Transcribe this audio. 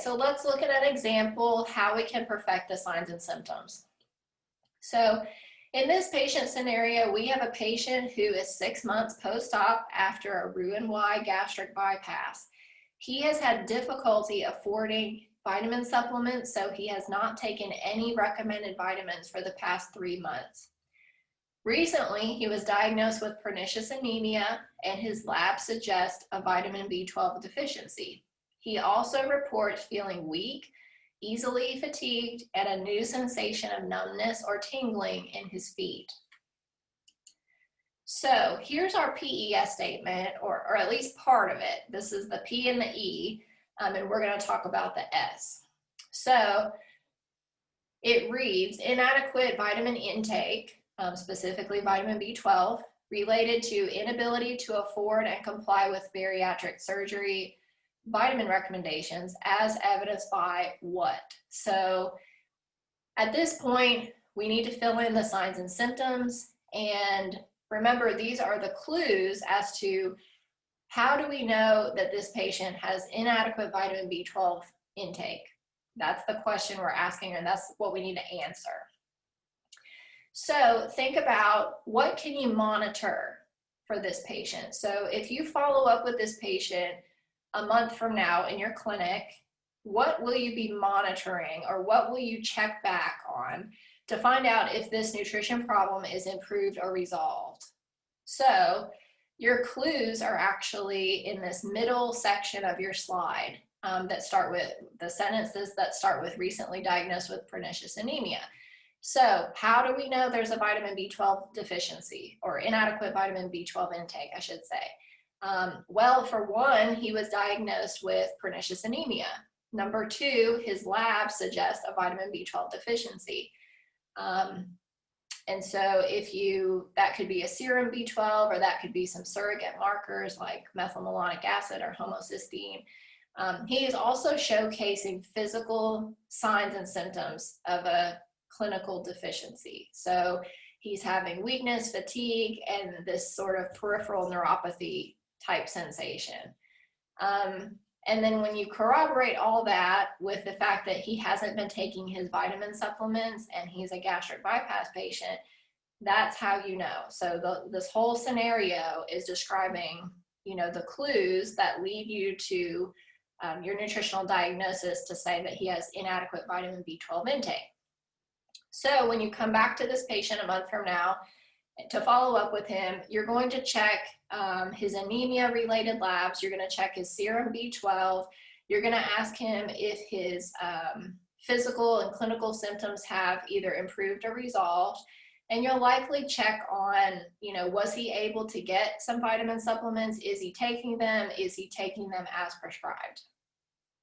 so let's look at an example how we can perfect the signs and symptoms. So in this patient scenario, we have a patient who is 6 months post-op after a Roux-en-Y gastric bypass. He has had difficulty affording vitamin supplements, so he has not taken any recommended vitamins for the past 3 months. Recently, he was diagnosed with pernicious anemia, and his lab suggests a vitamin B12 deficiency. He also reports feeling weak, easily fatigued, and a new sensation of numbness or tingling in his feet. So here's our PES statement, or at least part of it. This is the P and the E, and we're going to talk about the S. So it reads, inadequate vitamin intake, specifically vitamin B12, related to inability to afford and comply with bariatric surgery vitamin recommendations as evidenced by what? So at this point, we need to fill in the signs and symptoms, and remember, these are the clues as to how do we know that this patient has inadequate vitamin B12 intake. That's the question we're asking, and that's what we need to answer. So think about, what can you monitor for this patient? So if you follow up with this patient a month from now in your clinic, what will you be monitoring, or what will you check back on to find out if this nutrition problem is improved or resolved? So your clues are actually in this middle section of your slide that start with the sentences that start with recently diagnosed with pernicious anemia. So how do we know there's a vitamin B12 deficiency, or inadequate vitamin B12 intake, I should say? Well, for one, he was diagnosed with pernicious anemia. Number two, his lab suggests a vitamin B12 deficiency. And so that could be a serum B12, or that could be some surrogate markers like methylmalonic acid or homocysteine. He is also showcasing physical signs and symptoms of a clinical deficiency. So he's having weakness, fatigue, and this sort of peripheral neuropathy type sensation. And then when you corroborate all that with the fact that he hasn't been taking his vitamin supplements and he's a gastric bypass patient, that's how you know. So this whole scenario is describing, the clues that lead you to your nutritional diagnosis to say that he has inadequate vitamin B12 intake. So when you come back to this patient a month from now to follow up with him, you're going to check his anemia-related labs. You're going to check his serum B12. You're going to ask him if his physical and clinical symptoms have either improved or resolved. And you'll likely check on, was he able to get some vitamin supplements? Is he taking them? Is he taking them as prescribed?